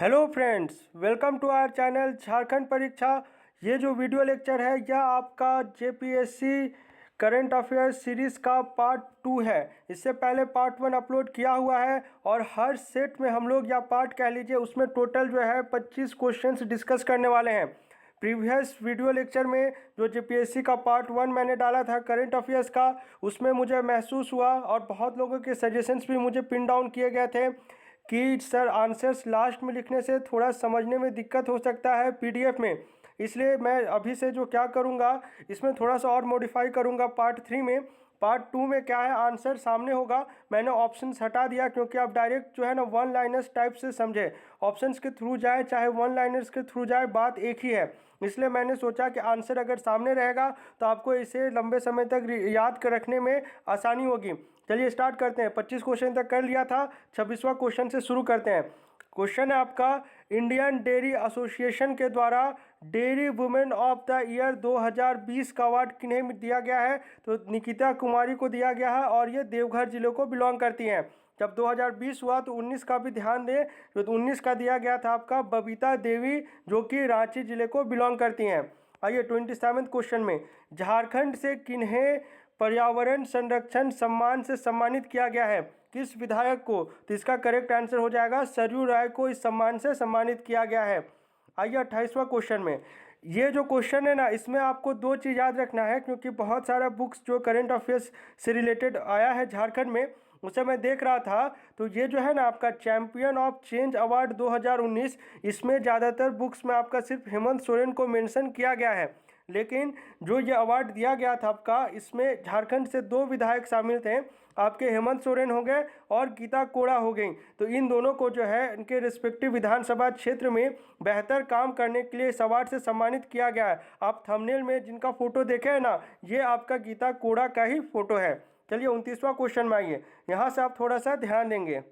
Hello friends, welcome to our channel Jharkhand Pariksha. ये जो video lecture है यह आपका जेपीएससी करंट अफेयर्स सीरीज़ का पार्ट 2 है। इससे पहले पार्ट 1 अपलोड किया हुआ है और हर सेट में हम लोग या पार्ट कह लीजिए उसमें टोटल जो है 25 क्वेश्चंस डिस्कस करने वाले हैं। प्रीवियस वीडियो लेक्चर में जो जेपीएससी का पार्ट 1 मैंने डाला था करंट अफेयर्स का, उसमें मुझे महसूस हुआ और बहुत लोगों के सजेशंस भी मुझे पिन डाउन किए गए थे कि सर आंसर्स लास्ट में लिखने से थोड़ा समझने में दिक्कत हो सकता है पीडीएफ में। इसलिए मैं अभी से जो क्या करूँगा इसमें थोड़ा सा और मॉडिफाई करूँगा पार्ट 3 में। पार्ट 2 में क्या है, आंसर सामने होगा। मैंने ऑप्शंस हटा दिया क्योंकि आप डायरेक्ट जो है ना वन लाइनर्स टाइप से समझे, ऑप्शंस के थ्रू जाए चाहे वन लाइनर्स के थ्रू जाए बात एक ही है। इसलिए मैंने सोचा कि आंसर अगर सामने रहेगा तो आपको इसे लंबे समय तक याद कर रखने में आसानी होगी। चलिए स्टार्ट करते हैं। 25 क्वेश्चन तक कर लिया था, 26वां क्वेश्चन से शुरू करते हैं। क्वेश्चन है आपका, इंडियन डेयरी एसोसिएशन के द्वारा dairy women of the year 2020 का अवार्ड किन्हें दिया गया है? तो निकिता कुमारी को दिया गया है और ये देवघर जिले को बिलोंग करती हैं। जब 2020 हुआ तो 19 का भी ध्यान दें, तो 19 का दिया गया था आपका बबीता देवी, जो कि रांची जिले को बिलोंग करती हैं। आइए 27वें क्वेश्चन में, झारखंड से किन्हें पर्यावरण संरक्षण सम्मान से सम्मानित किया गया है? किस विधायक को? तो इसका करेक्ट आंसर हो जाएगा सरयू राय को इस सम्मान से सम्मानित किया गया है। आइए 28वां क्वेश्चन में, ये जो क्वेश्चन है ना इसमें आपको दो चीज़ याद रखना है, क्योंकि बहुत सारा बुक्स जो करंट अफेयर्स से रिलेटेड आया है झारखंड में उसे मैं देख रहा था। तो ये जो है ना आपका चैंपियन ऑफ चेंज अवार्ड 2019, इसमें ज़्यादातर बुक्स में आपका सिर्फ हेमंत सोरेन को मेंशन किया गया है। लेकिन जो ये अवार्ड दिया गया था आपका, इसमें झारखंड से दो विधायक शामिल थे, आपके हेमंत सोरेन हो गए और गीता कोड़ा हो गई। तो इन दोनों को जो है इनके रिस्पेक्टिव विधानसभा क्षेत्र में बेहतर काम करने के लिए इस अवार्ड से सम्मानित किया गया है। आप थंबनेल में जिनका फोटो देखे हैं ना, ये आपका गीता कोड़ा का ही फोटो है। चलिए 29वां क्वेश्चन में आइए, यहाँ से आप थोड़ा सा ध्यान देंगे।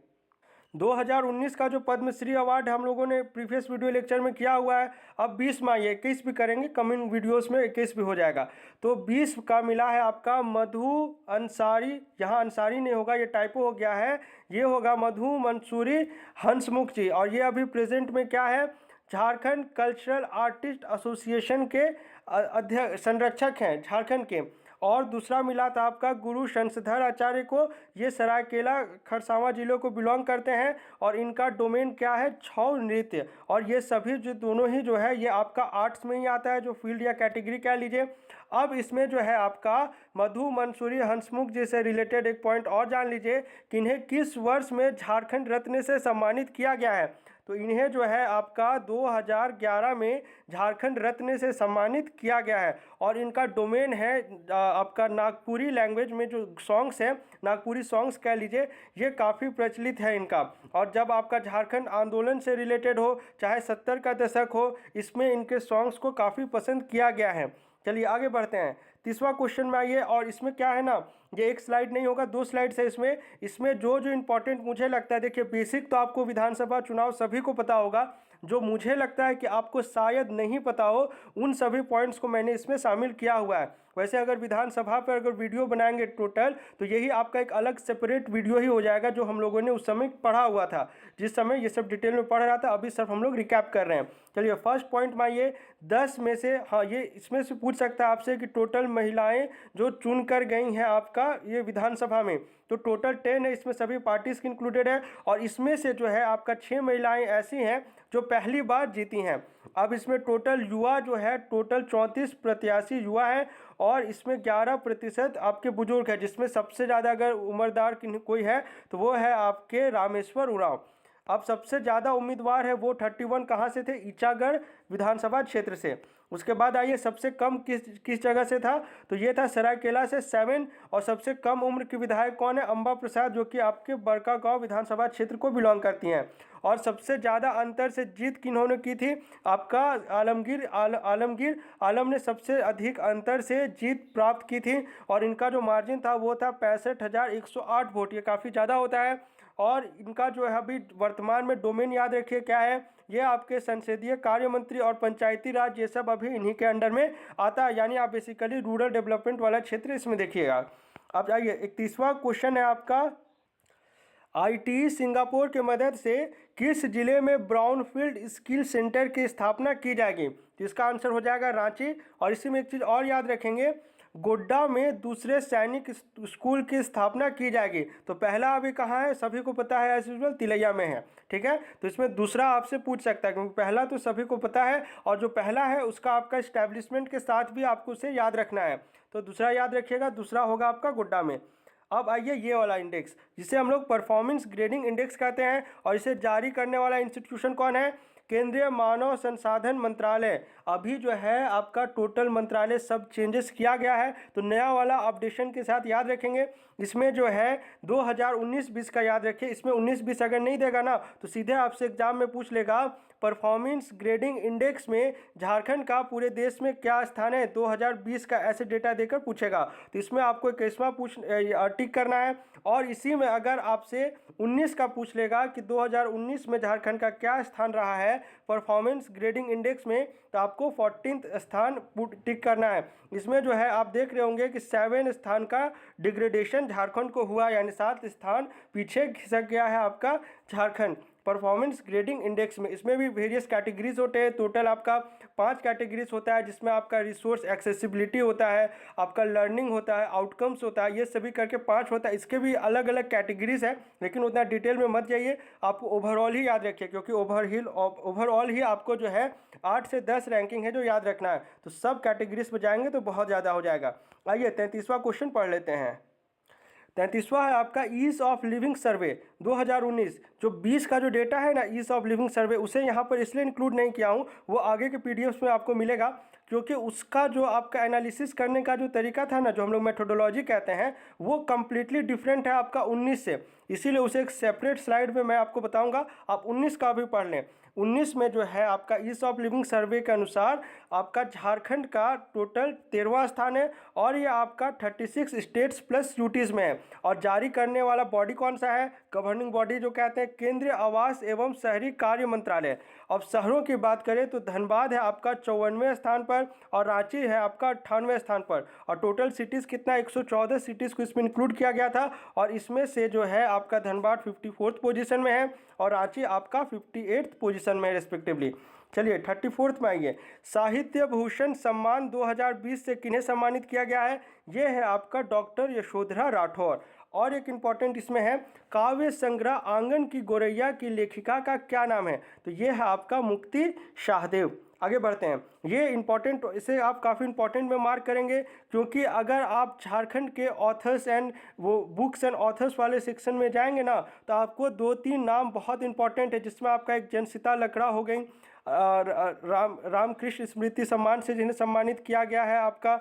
2019 का जो पद्मश्री अवार्ड हम लोगों ने प्रीवियस वीडियो लेक्चर में किया हुआ है, अब 20 में आइए, 21 भी करेंगे, कमिंग वीडियोस में 21 भी हो जाएगा। तो 20 का मिला है आपका मधु अंसारी, यहाँ अंसारी नहीं होगा, ये टाइपो हो गया है, ये होगा मधु मंसूरी हंसमुख जी। और ये अभी प्रेजेंट में क्या है, झारखंड कल्चरल आर्टिस्ट एसोसिएशन के अध्यक्ष संरक्षक हैं झारखंड के। और दूसरा मिला था आपका गुरु शंसधर आचार्य को, ये सरायकेला खरसावां जिलों को बिलोंग करते हैं और इनका डोमेन क्या है, छौ नृत्य। और ये सभी जो दोनों ही जो है ये आपका आर्ट्स में ही आता है, जो फील्ड या कैटेगरी कह लीजिए। अब इसमें जो है आपका मधु मंसूरी हंसमुख जी से रिलेटेड एक पॉइंट और जान लीजिए कि इन्हें किस वर्ष में झारखंड रत्न से सम्मानित किया गया है। तो इन्हें जो है आपका 2011 में झारखंड रत्न से सम्मानित किया गया है। और इनका डोमेन है आपका नागपुरी लैंग्वेज में जो सॉन्ग्स है, नागपुरी सॉन्ग्स कह लीजिए, ये काफ़ी प्रचलित है इनका। और जब आपका झारखंड आंदोलन से रिलेटेड हो चाहे 70 का दशक हो, इसमें इनके सॉन्ग्स को काफ़ी पसंद किया गया है। चलिए आगे बढ़ते हैं, 30वां क्वेश्चन में आइए। और इसमें क्या है ना, ये एक स्लाइड नहीं होगा, दो स्लाइड्स है इसमें। इसमें जो जो इंपॉर्टेंट मुझे लगता है, देखिए बेसिक तो आपको विधानसभा चुनाव सभी को पता होगा, जो मुझे लगता है कि आपको शायद नहीं पता हो उन सभी पॉइंट्स को मैंने इसमें शामिल किया हुआ है। वैसे अगर विधानसभा पर अगर वीडियो बनाएंगे टोटल, तो यही आपका एक अलग सेपरेट वीडियो ही हो जाएगा, जो हम लोगों ने उस समय पढ़ा हुआ था, जिस समय ये सब डिटेल में पढ़ रहा था। अभी सिर्फ हम लोग रिकैप कर रहे हैं। चलिए फर्स्ट पॉइंट में आइए, 10 में से, हाँ ये इसमें से पूछ सकता है आपसे कि टोटल महिलाएं जो चुन कर गई हैं आपका ये विधानसभा में, तो टोटल 10 है, इसमें सभी पार्टीज इंक्लूडेड है। और इसमें से जो है आपका 6 महिलाएं ऐसी हैं जो पहली बार जीती हैं। अब इसमें टोटल युवा जो है, टोटल 34 प्रत्याशी युवा हैं और इसमें 11% आपके बुजुर्ग हैं, जिसमें सबसे ज़्यादा अगर उम्रदार कोई है तो वो है आपके रामेश्वर उरांव। अब सबसे ज़्यादा उम्मीदवार है वो 31 कहाँ से थे, ईचागढ़ विधानसभा क्षेत्र से। उसके बाद आइए सबसे कम किस जगह से था, तो ये था सरायकेला से 7। और सबसे कम उम्र के विधायक कौन है, अंबा प्रसाद, जो कि आपके बड़कागांव विधानसभा क्षेत्र को बिलोंग करती हैं। और सबसे ज़्यादा अंतर से जीत किन्होंने की थी, आपका आलमगीर आलम ने सबसे अधिक अंतर से जीत प्राप्त की थी। और इनका जो मार्जिन था वो था 65,108 वोट, ये काफ़ी ज़्यादा होता है। और इनका जो है अभी वर्तमान में डोमेन याद रखिए क्या है, ये आपके संसदीय कार्य मंत्री और पंचायती राज, ये सब अभी इन्हीं के अंडर में आता है। यानी आप बेसिकली रूरल डेवलपमेंट वाला क्षेत्र इसमें देखिएगा। अब जाइए 31वां क्वेश्चन है आपका, आईटी सिंगापुर की मदद से किस जिले में ब्राउनफील्ड स्किल सेंटर की स्थापना की जाएगी? तो इसका आंसर हो जाएगा रांची। और इसी में एक चीज़ और याद रखेंगे, गोड्डा में दूसरे सैनिक स्कूल की स्थापना की जाएगी। तो पहला अभी कहाँ है, सभी को पता है, एज यूजुअल तिलैया में है। ठीक है, तो इसमें दूसरा आपसे पूछ सकता है, क्योंकि पहला तो सभी को पता है, और जो पहला है उसका आपका इस्टेब्लिशमेंट के साथ भी आपको उसे याद रखना है। तो दूसरा याद रखिएगा, दूसरा होगा आपका गोड्डा में। अब आइए ये वाला इंडेक्स, जिसे हम लोग परफॉर्मेंस ग्रेडिंग इंडेक्स कहते हैं, और इसे जारी करने वाला इंस्टीट्यूशन कौन है? केंद्रीय मानव संसाधन मंत्रालय। अभी जो है आपका टोटल मंत्रालय सब चेंजेस किया गया है, तो नया वाला अपडेशन के साथ याद रखेंगे। इसमें जो है 2019-20 का याद रखिए, इसमें 19-20 अगर नहीं देगा ना तो सीधे आपसे एग्जाम में पूछ लेगा परफॉर्मेंस ग्रेडिंग इंडेक्स में झारखंड का पूरे देश में क्या स्थान है 2020 का, ऐसे डेटा देकर पूछेगा। तो इसमें आपको 21वां टिक करना है, और इसी में अगर आपसे 19 का पूछ लेगा कि 2019 में झारखंड का क्या स्थान रहा है परफॉर्मेंस ग्रेडिंग इंडेक्स में, तो आपको 14th स्थान टिक करना है। इसमें जो है आप देख रहे होंगे कि 7 स्थान का डिग्रेडेशन झारखंड को हुआ, यानी 7 स्थान पीछे खिसक गया है आपका झारखंड परफॉर्मेंस ग्रेडिंग इंडेक्स में। इसमें भी वेरियस कैटेगरीज होते हैं, टोटल आपका 5 कैटेगरीज होता है, जिसमें आपका रिसोर्स एक्सेसिबिलिटी होता है, आपका लर्निंग होता है, आउटकम्स होता है, ये सभी करके 5 होता है। इसके भी अलग अलग कैटेगरीज है, लेकिन उतना डिटेल में मत जाइए, आपको ओवरऑल ही याद रखिए, क्योंकि ओवरऑल ही आपको जो है 8 से 10 रैंकिंग है जो याद रखना है। तो सब कैटेगरीज पर जाएंगे तो बहुत ज़्यादा हो जाएगा। आइए 33वां क्वेश्चन पढ़ लेते हैं। 33वां है आपका ईज ऑफ लिविंग सर्वे 2019। जो 20 का जो डेटा है ना ईज ऑफ लिविंग सर्वे, उसे यहाँ पर इसलिए इंक्लूड नहीं किया हूँ, वो आगे के पीडीएफ में आपको मिलेगा, क्योंकि उसका जो आपका एनालिसिस करने का जो तरीका था ना, जो हम लोग मेथोडोलॉजी कहते हैं, वो कम्प्लीटली डिफरेंट है आपका 19 से। इसीलिए उसे एक सेपरेट स्लाइड में मैं आपको बताऊंगा, आप 19 का भी पढ़ लें। 19 में जो है आपका ईज ऑफ लिविंग सर्वे के अनुसार आपका झारखंड का टोटल 13वां स्थान है, और ये आपका 36 स्टेट्स प्लस यूटीज़ में है। और जारी करने वाला बॉडी कौन सा है? गवर्निंग बॉडी जो कहते हैं केंद्रीय आवास एवं शहरी कार्य मंत्रालय। अब शहरों की बात करें तो धनबाद है आपका 54वें स्थान पर, और रांची है आपका 98वें स्थान पर। और टोटल सिटीज़ कितना, 114 सिटीज़ को इसमें इंक्लूड किया गया था, और इसमें से जो है आपका धनबाद 54th पोजीशन में है, और रांची आपका 58th पोजीशन में है रिस्पेक्टिवली। चलिए 34th में आइए। साहित्य भूषण सम्मान 2020 से किन्हें सम्मानित किया गया है? ये है आपका डॉक्टर यशोधरा राठौर। और एक इम्पॉर्टेंट इसमें है, काव्य संग्रह आंगन की गोरैया की लेखिका का क्या नाम है? तो ये है आपका मुक्ति शाहदेव। आगे बढ़ते हैं, ये इंपॉर्टेंट, इसे आप काफ़ी इंपॉर्टेंट में मार्क करेंगे, क्योंकि अगर आप झारखंड के ऑथर्स एंड वो बुक्स एंड ऑथर्स वाले सेक्शन में जाएंगे ना, तो आपको 2-3 नाम बहुत इंपॉर्टेंट है, जिसमें आपका एक जनसिता लकड़ा हो गई, रामकृष्ण स्मृति सम्मान से जिन्हें सम्मानित किया गया है, आपका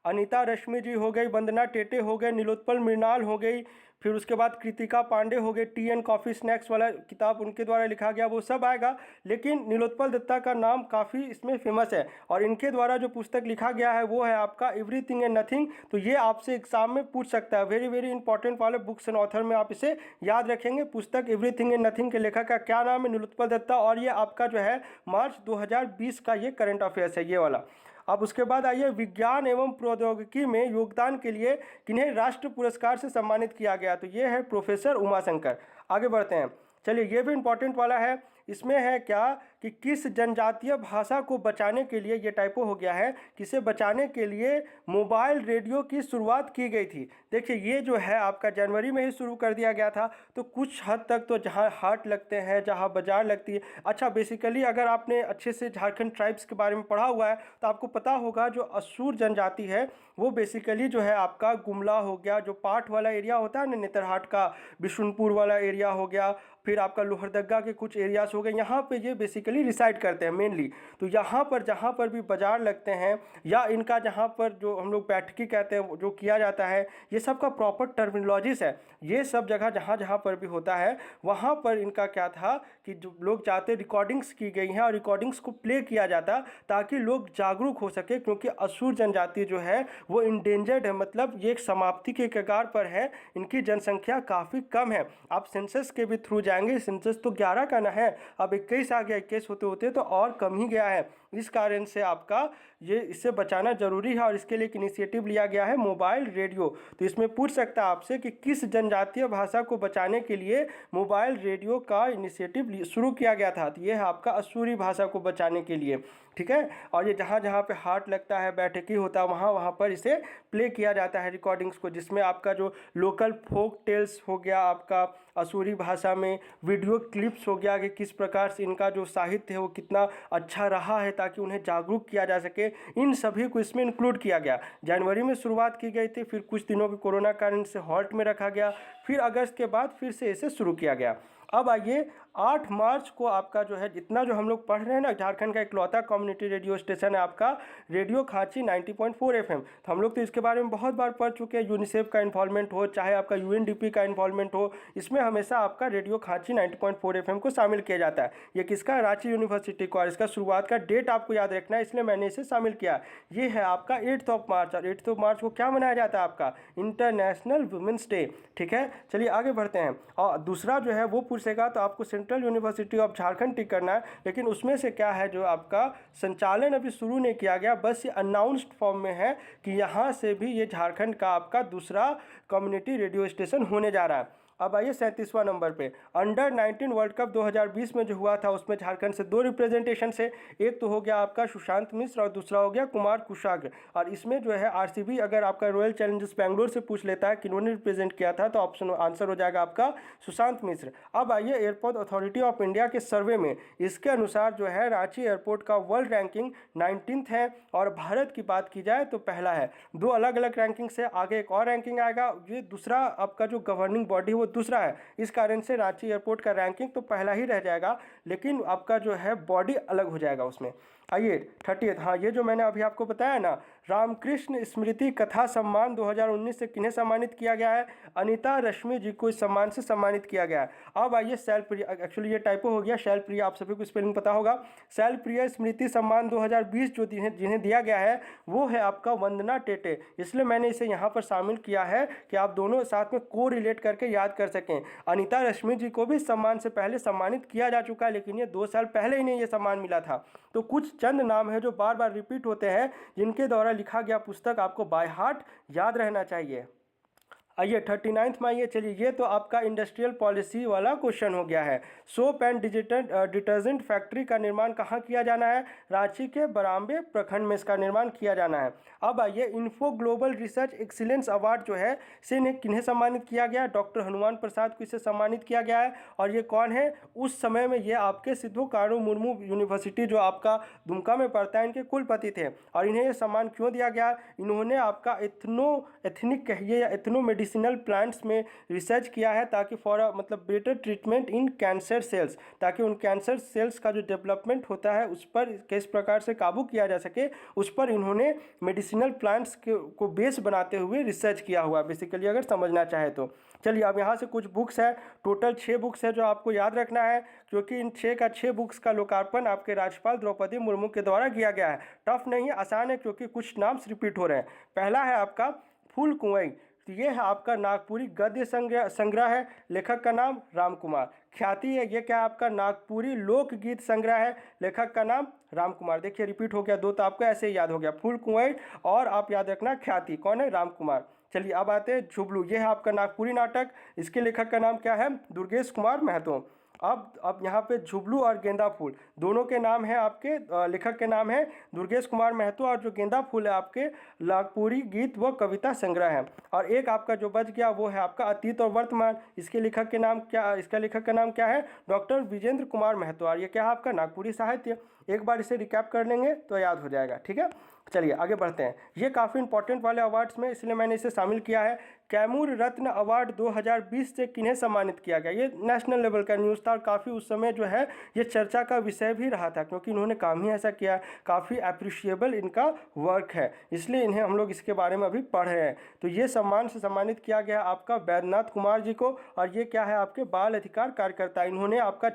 अनीता रश्मि जी हो गई, वंदना टेटे हो गए, नीलोत्पल मृणाल हो गई, फिर उसके बाद कृतिका पांडे हो गए, टी एन कॉफ़ी स्नैक्स वाला किताब उनके द्वारा लिखा गया, वो सब आएगा। लेकिन नीलोत्पल दत्ता का नाम काफ़ी इसमें फेमस है, और इनके द्वारा जो पुस्तक लिखा गया है वो है आपका एवरीथिंग एंड नथिंग। तो ये आपसे एग्जाम में पूछ सकता है, वेरी वेरी इंपॉर्टेंट वाले बुक्स एंड ऑथर में आप इसे याद रखेंगे। पुस्तक एवरीथिंग एंड नथिंग के लेखक का क्या नाम है? नीलोत्पल दत्ता। और ये आपका जो है मार्च 2020 का ये करंट अफेयर्स है, ये वाला। अब उसके बाद आइए, विज्ञान एवं प्रौद्योगिकी में योगदान के लिए किन्हें राष्ट्र पुरस्कार से सम्मानित किया गया? तो ये है प्रोफेसर उमाशंकर। आगे बढ़ते हैं, चलिए ये भी इंपॉर्टेंट वाला है। इसमें है क्या कि किस जनजातीय भाषा को बचाने के लिए, ये टाइपो हो गया है, किसे बचाने के लिए मोबाइल रेडियो की शुरुआत की गई थी? देखिए ये जो है आपका जनवरी में ही शुरू कर दिया गया था। तो कुछ हद तक तो जहाँ हाट लगते हैं, जहाँ बाजार लगती है, अच्छा बेसिकली अगर आपने अच्छे से झारखंड ट्राइब्स के बारे में पढ़ा हुआ है तो आपको पता होगा जो असुर जनजाति है वो बेसिकली जो है आपका गुमला हो गया, जो पाठ वाला एरिया होता है ना, नेतरहाट का बिशुनपुर वाला एरिया हो गया, फिर आपका लोहरदगा के कुछ एरियाज हो गए, यहाँ पे ये बेसिकली रिसाइड करते हैं मेनली। तो यहाँ पर जहाँ पर भी बाजार लगते हैं, या इनका जहाँ पर जो हम लोग बैठकी कहते हैं जो किया जाता है, ये सब का प्रॉपर टर्मिनोलॉजीज है। ये सब जगह जहाँ जहाँ पर भी होता है वहाँ पर इनका क्या था कि जो लोग जाते, रिकॉर्डिंग्स की गई हैं और रिकॉर्डिंग्स को प्ले किया जाता ताकि लोग जागरूक हो सके, क्योंकि असुर जनजाति जो है वो इंडेंजर्ड है, मतलब ये एक समाप्ति के कगार पर है, इनकी जनसंख्या काफ़ी कम है। आप सेंसस के भी थ्रू जाएंगे, सेंसस तो 11 का ना है, अब 21 आ गया, 21 होते होते तो और कम ही गया है। इस कारण से आपका ये इससे बचाना जरूरी है और इसके लिए एक इनिशिएटिव लिया गया है मोबाइल रेडियो। तो इसमें पूछ सकता है आपसे कि किस जनजातीय भाषा को बचाने के लिए मोबाइल रेडियो का इनिशिएटिव शुरू किया गया था। तो ये है आपका असूरी भाषा को बचाने के लिए, ठीक है। और ये जहाँ जहाँ पे हाट लगता है, बैठकी होता है, वहाँ वहाँ पर इसे प्ले किया जाता है रिकॉर्डिंग्स को, जिसमें आपका जो लोकल फोक टेल्स हो गया, आपका असूरी भाषा में वीडियो क्लिप्स हो गया कि किस प्रकार से इनका जो साहित्य है वो कितना अच्छा रहा है, ताकि उन्हें जागरूक किया जा सके। इन सभी को इसमें इंक्लूड किया गया। जनवरी में शुरुआत की गई थी, फिर कुछ दिनों के कोरोना कारण से हॉल्ट में रखा गया, फिर अगस्त के बाद फिर से इसे शुरू किया गया। अब आइए 8 मार्च को आपका जो है, जितना जो हम लोग पढ़ रहे हैं ना, झारखंड का इकलौता कम्युनिटी रेडियो स्टेशन है आपका रेडियो खांची 90.4 FM। तो हम लोग तो इसके बारे में बहुत बार पढ़ चुके हैं। यूनिसेफ का इन्वॉल्वमेंट हो, चाहे आपका UNDP का इन्वॉल्वमेंट हो, इसमें हमेशा आपका रेडियो खांची 90.4 FM को शामिल किया जाता है। ये किसका? रांची यूनिवर्सिटी को। और इसका शुरुआत का डेट आपको याद रखना है, इसलिए मैंने इसे शामिल किया। ये है आपका 8 मार्च। और 8 मार्च को क्या मनाया जाता है? आपका इंटरनेशनल वुमेंस डे, ठीक है। चलिए आगे बढ़ते हैं। और दूसरा जो है वो पूछेगा तो आपको सेंट्रल यूनिवर्सिटी ऑफ झारखंड टिक करना है, लेकिन उसमें से क्या है जो आपका संचालन अभी शुरू नहीं किया गया, बस ये अनाउंस्ड फॉर्म में है कि यहाँ से भी ये झारखंड का आपका दूसरा कम्युनिटी रेडियो स्टेशन होने जा रहा है। अब आइए 37वां नंबर पे, अंडर 19 वर्ल्ड कप 2020 में जो हुआ था उसमें झारखंड से 2 रिप्रेजेंटेशन से, एक तो हो गया आपका सुशांत मिश्र और दूसरा हो गया कुमार कुशाग्र। और इसमें जो है RCB अगर आपका रॉयल चैलेंजर्स बेंगलोर से पूछ लेता है कि इन्होंने रिप्रेजेंट किया था, तो ऑप्शन आंसर हो जाएगा आपका सुशांत मिश्र। अब आइए एयरपोर्ट अथॉरिटी ऑफ इंडिया के सर्वे में, इसके अनुसार जो है रांची एयरपोर्ट का वर्ल्ड रैंकिंग 19th है और भारत की बात की जाए तो पहला है। 2 अलग अलग रैंकिंग से आगे एक और रैंकिंग आएगा, ये दूसरा आपका जो गवर्निंग बॉडी वो दूसरा है। इस कारण से रांची एयरपोर्ट का रैंकिंग तो पहला ही रह जाएगा, लेकिन आपका जो है बॉडी अलग हो जाएगा उसमें। आइए 30th, हाँ ये जो मैंने अभी आपको बताया ना, रामकृष्ण स्मृति कथा सम्मान 2019 से किन्हें सम्मानित किया गया है? अनीता रश्मि जी को इस सम्मान से सम्मानित किया गया है। अब आइए शैलप्रिया, एक्चुअली ये टाइपो हो गया, शैलप्रिया, आप सभी को स्पेलिंग पता होगा। शैलप्रिया स्मृति सम्मान 2020 जो जिन्हें दिया गया है वो है आपका वंदना टेटे, इसलिए मैंने इसे यहाँ पर शामिल किया है कि आप दोनों साथ में को रिलेट करके याद कर सकें। अनीता रश्मि जी को भी सम्मान से पहले सम्मानित किया जा चुका है, लेकिन ये 2 साल पहले इन्हें ये सम्मान मिला था। तो कुछ चंद नाम है जो बार बार रिपीट होते हैं, जिनके द्वारा लिखा गया पुस्तक आपको बाय हार्ट याद रहना चाहिए। आइए 39th में आइए। चलिए ये तो आपका इंडस्ट्रियल पॉलिसी वाला क्वेश्चन हो गया है। सोप एंड डिटर्जेंट फैक्ट्री का निर्माण कहाँ किया जाना है? रांची के बराम्बे प्रखंड में इसका निर्माण किया जाना है। अब आइए info global research excellence award जो है से किन्हें सम्मानित किया गया? डॉक्टर हनुमान प्रसाद को इसे सम्मानित किया गया है। और ये कौन है? उस समय में ये आपके सिद्धू कानू मुर्मू यूनिवर्सिटी जो आपका दुमका में पड़ता है, इनके कुलपति थे। और इन्हें ये सम्मान क्यों दिया गया? इन्होंने आपका एथनिक कहिए या एथनो मेडिसिनल प्लांट्स में रिसर्च किया है, ताकि फॉर मतलब बेटर ट्रीटमेंट इन कैंसर सेल्स, ताकि उन कैंसर सेल्स का जो डेवलपमेंट होता है उस पर किस प्रकार से काबू किया जा सके, उस पर इन्होंने मेडिसिनल प्लांट्स को बेस बनाते हुए रिसर्च किया हुआ बेसिकली, अगर समझना चाहे तो। चलिए अब यहाँ से कुछ बुक्स है, टोटल 6 बुक्स है जो आपको याद रखना है, क्योंकि इन 6 बुक्स का लोकार्पण आपके राज्यपाल द्रौपदी मुर्मू के द्वारा किया गया है। टफ नहीं है, आसान है, क्योंकि कुछ नाम रिपीट हो रहे हैं। पहला है आपका फूल कुंवई, तो ये है आपका नागपुरी गद्य संग्रह है, लेखक का नाम राम कुमार। ख्याति है, ये क्या आपका नागपुरी लोकगीत संग्रह है, लेखक का नाम राम कुमार। देखिए रिपीट हो गया 2, तो आपको ऐसे ही याद हो गया, फूल कुंवई और आप याद रखना ख्याति कौन है? राम कुमार। चलिए अब आते हैं झुबलू, ये है आपका नागपुरी नाटक, इसके लेखक का नाम क्या है? दुर्गेश कुमार महतो। अब यहाँ पे झुबलू और गेंदा फूल दोनों के नाम है आपके, लेखक के नाम है दुर्गेश कुमार महतो, और जो गेंदा फूल है आपके नागपुरी गीत व कविता संग्रह है। और एक आपका जो बच गया वो है आपका अतीत और वर्तमान, इसके लेखक के नाम क्या, इसका लेखक का नाम क्या है? डॉक्टर विजेंद्र कुमार महतो। और ये क्या है आपका? नागपुरी साहित्य। एक बार इसे रिकैप कर लेंगे तो याद हो जाएगा, ठीक है। चलिए आगे बढ़ते हैं। ये काफ़ी इंपॉर्टेंट वाले अवार्ड्स में, इसलिए मैंने इसे शामिल किया है। कैमूर रत्न अवार्ड 2020 से किन्हें सम्मानित किया गया? ये नेशनल लेवल का न्यूज़ था और काफ़ी उस समय जो है ये चर्चा का विषय भी रहा था, क्योंकि इन्होंने काम ही ऐसा किया, काफ़ी अप्रिशिएबल इनका वर्क है, इसलिए इन्हें हम लोग इसके बारे में अभी पढ़ रहे हैं। तो ये सम्मान से सम्मानित किया गया आपका वैद्यनाथ कुमार जी को। और ये क्या है? आपके बाल अधिकार कार्यकर्ता। इन्होंने आपका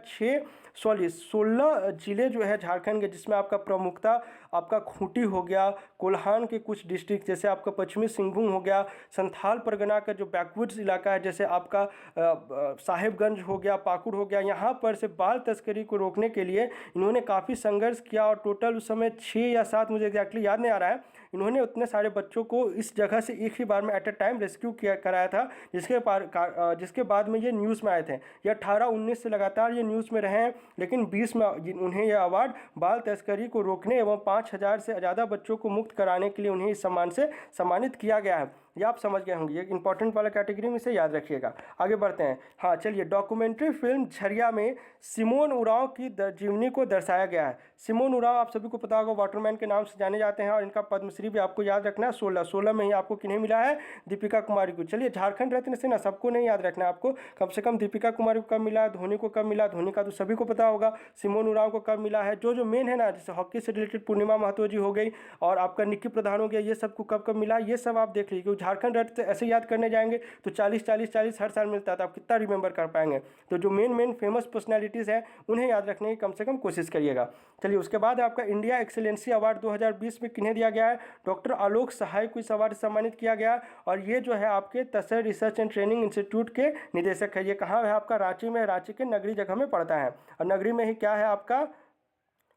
16 जिले जो है झारखंड के, जिसमें आपका प्रमुखता आपका खूंटी हो गया, गया, कोल्हान के कुछ डिस्ट्रिक्ट जैसे आपका पश्चिमी सिंहभूम हो गया, संथाल परगना का जो बैकवर्ड्स इलाका है जैसे आपका साहिबगंज हो गया, पाकुड़ हो गया, यहाँ पर से बाल तस्करी को रोकने के लिए इन्होंने काफ़ी संघर्ष किया और टोटल उस समय 6 या 7, मुझे एग्जैक्टली याद नहीं आ रहा है, इन्होंने उतने सारे बच्चों को इस जगह से एक ही बार में एट अ टाइम रेस्क्यू किया कराया था, जिसके बाद में ये न्यूज़ में आए थे। ये 18-19 से लगातार ये न्यूज़ में रहे हैं, लेकिन 20 में उन्हें यह अवार्ड बाल तस्करी को रोकने एवं 5,000 से ज़्यादा बच्चों को मुक्त कराने के लिए उन्हें इस सम्मान से सम्मानित किया गया है। ये आप समझ गए होंगे, ये इंपॉर्टेंट वाला कैटेगरी में, इसे याद रखिएगा। आगे बढ़ते हैं। हाँ चलिए, डॉक्यूमेंट्री फिल्म झरिया में सिमोन उरांव की जीवनी को दर्शाया गया है। सिमोन उरांव आप सभी को पता होगा, वाटरमैन के नाम से जाने जाते हैं और इनका पद्मश्री भी आपको याद रखना है 16 में ही आपको किन्हें मिला है, दीपिका कुमारी को। चलिए, झारखंड रत्न से ना सबको नहीं याद रखना है आपको, कम से कम दीपिका कुमारी को कब मिला, धोनी को कब मिला, धोनी का तो सभी को पता होगा, सिमोन उरांव को कब मिला है। जो मेन है ना, जैसे हॉकी से रिलेटेड पूर्णिमा महतो जी हो गई और आपका निक्की प्रधान हो गया, ये सबको कब कब मिला ये सब आप देख लीजिए, क्योंकि झारखंड रत्न ऐसे याद करने जाएंगे तो 40 हर साल मिलता था, आप कितना रिमेंबर कर पाएंगे। तो जो मेन फेमस पर्सनैलिटीज़ हैं उन्हें याद रखने की कम से कम कोशिश करिएगा। चलिए, उसके बाद आपका इंडिया एक्सीलेंसी अवार्ड 2020 में किन्हें दिया गया है, डॉक्टर आलोक सहाय को इस अवार्ड से सम्मानित किया गया और ये जो है आपके तसर रिसर्च एंड ट्रेनिंग इंस्टीट्यूट के निदेशक है। ये कहाँ है आपका, रांची में, रांची के नगरी जगह में पड़ता है और नगरी में ही क्या है आपका,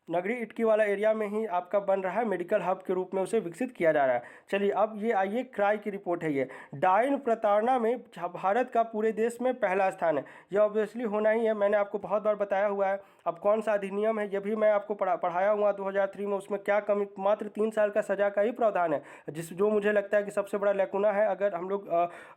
नगरी इटकी वाला एरिया में ही आपका बन रहा है, मेडिकल हब के रूप में उसे विकसित किया जा रहा है। चलिए, अब ये आइए क्राई की रिपोर्ट है। ये डायन प्रताड़ना में भारत का पूरे देश में पहला स्थान है। यह ऑब्वियसली होना ही है, मैंने आपको बहुत बार बताया हुआ है। अब कौन सा अधिनियम है ये भी मैं आपको पढ़ाया हुआ 2003 में, उसमें क्या कमी, मात्र 3 साल का सजा का ही प्रावधान है, जो मुझे लगता है कि सबसे बड़ा लैकुना है अगर हम लोग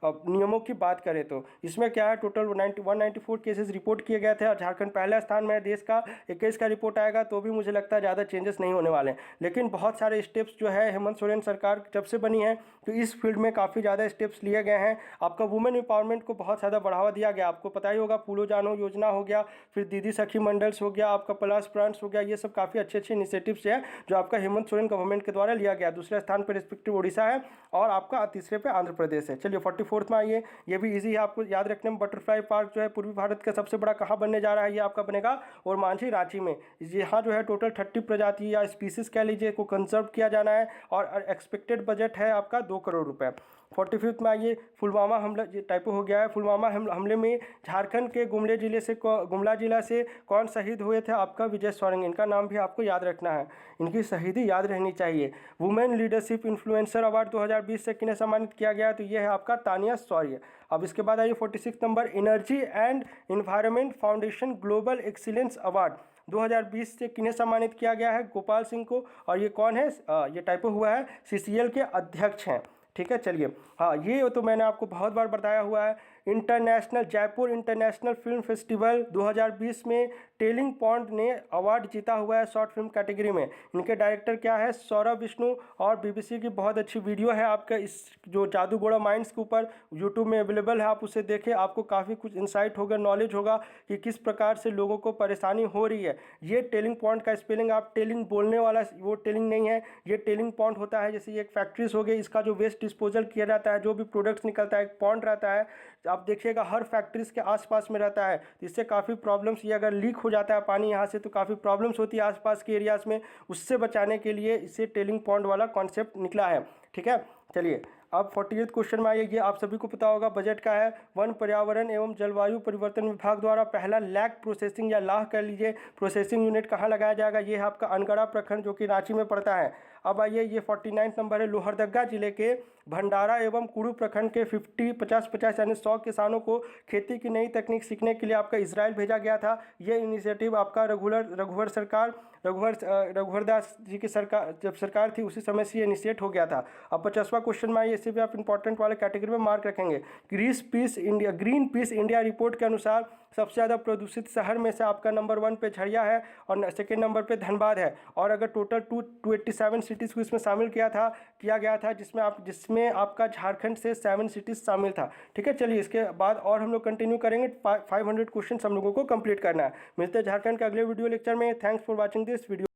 नियमों की बात करें तो। इसमें क्या है, टोटल 194 केसेस रिपोर्ट किए गए थे और झारखंड पहला स्थान में देश का। 21 का रिपोर्ट आएगा तो भी मुझे लगता है ज़्यादा चेंजेस नहीं होने वाले, लेकिन बहुत सारे स्टेप्स जो है हेमंत सोरेन सरकार जब से बनी है तो इस फील्ड में काफ़ी ज़्यादा स्टेप्स लिए गए हैं। आपका वुमेन एम्पावरमेंट को बहुत ज़्यादा बढ़ावा दिया गया, आपको पता ही होगा, फूलो जानो योजना हो गया, फिर दीदी सखी मंडल्स हो गया, आपका प्लस प्लांट्स हो गया, ये सब काफ़ी अच्छे इनिशिएटिव्स है जो आपका हेमंत सोरेन गवर्नमेंट के द्वारा लिया गया। दूसरे स्थान पर रिस्पेक्टिव उड़ीसा है और आपका तीसरे पे आंध्र प्रदेश है। चलिए, 44 में आइए, ये भी ईजी है आपको याद रखने में। बटरफ्लाई पार्क जो है पूर्वी भारत का सबसे बड़ा कहाँ बनने जा रहा है, ये आपका बनेगा और मांझी, रांची में। यहाँ जो है टोटल 30 प्रजाति या स्पीसीज कह लीजिए को कंजर्व किया जाना है और एक्सपेक्टेड बजट है आपका 2 करोड़ रुपए। 45 में आइए, पुलवामा हमला, ये टाइपो हो गया है, पुलवामा हमले में झारखंड के गुमला जिला से कौन शहीद हुए थे, आपका विजय सोरेंग। इनका नाम भी आपको याद रखना है, इनकी शहीदी याद रहनी चाहिए। वुमेन लीडरशिप इन्फ्लुएंसर अवार्ड 2020 से किन्हें सम्मानित किया गया, तो ये है आपका तानिया शौर्य। अब इसके बाद आइए 46 number, energy and environment foundation global excellence award 2020 से किन्हें सम्मानित किया गया है, गोपाल सिंह को। और ये कौन है, ये टाइपो हुआ है, CCL के अध्यक्ष हैं। ठीक है, चलिए, हाँ ये तो मैंने आपको बहुत बार बताया हुआ है। जयपुर इंटरनेशनल फिल्म फेस्टिवल 2020 में टेलिंग पॉन्ड ने अवार्ड जीता हुआ है शॉर्ट फिल्म कैटेगरी में। इनके डायरेक्टर क्या है, सौरभ विष्णु, और BBC की बहुत अच्छी वीडियो है आपका इस जो जादूगोड़ा माइंड्स के ऊपर यूट्यूब में अवेलेबल है, आप उसे देखें, आपको काफ़ी कुछ इंसाइट होगा, नॉलेज होगा कि किस प्रकार से लोगों को परेशानी हो रही है। ये टेलिंग पॉन्ड का स्पेलिंग, आप टेलिंग बोलने वाला वो टेलिंग नहीं है, ये टेलिंग पॉन्ड होता है। जैसे ये एक फैक्ट्रीज हो गई, इसका जो वेस्ट डिस्पोजल किया जाता है, जो भी प्रोडक्ट्स निकलता है, एक पॉन्ड रहता है, आप देखिएगा हर फैक्ट्रीज के आसपास में रहता है। इससे काफ़ी प्रॉब्लम्स, ये अगर लीक हो जाता है पानी यहाँ से तो काफ़ी प्रॉब्लम्स होती है आसपास के एरियाज़ में, उससे बचाने के लिए इससे टेलिंग पॉन्ड वाला कॉन्सेप्ट निकला है। ठीक है, चलिए अब 48 क्वेश्चन में आइए, ये आप सभी को पता होगा, बजट का है। वन पर्यावरण एवं जलवायु परिवर्तन विभाग द्वारा पहला लैग प्रोसेसिंग या लाह कह लीजिए प्रोसेसिंग यूनिट कहाँ लगाया जाएगा, ये है आपका अनगढ़ा प्रखंड जो कि रांची में पड़ता है। अब आइए, ये 49 नंबर है, लोहरदगा जिले के भंडारा एवं कुड़ू प्रखंड के 50 यानी 100 किसानों को खेती की नई तकनीक सीखने के लिए आपका इजराइल भेजा गया था। ये इनिशिएटिव आपका रघुवर दास जी की सरकार, जब सरकार थी उसी समय से ये इनिशिएट हो गया था। अब 50वां क्वेश्चन में आइए, इसे भी आप इंपॉर्टेंट वाले कैटेगरी में मार्क रखेंगे। ग्रीन पीस इंडिया रिपोर्ट के अनुसार सबसे ज़्यादा प्रदूषित शहर में से आपका नंबर 1 पे झरिया है और सेकेंड नंबर पे धनबाद है। और अगर टोटल 287 सिटीज़ को इसमें शामिल किया गया था जिसमें आपका झारखंड से 7 सिटीज़ शामिल था। ठीक है, चलिए इसके बाद और हम लोग कंटिन्यू करेंगे, 500 क्वेश्चन हम लोगों को कंप्लीट करना है। मिलते हैं झारखंड के अगले वीडियो लेक्चर में। Thanks for watching this video.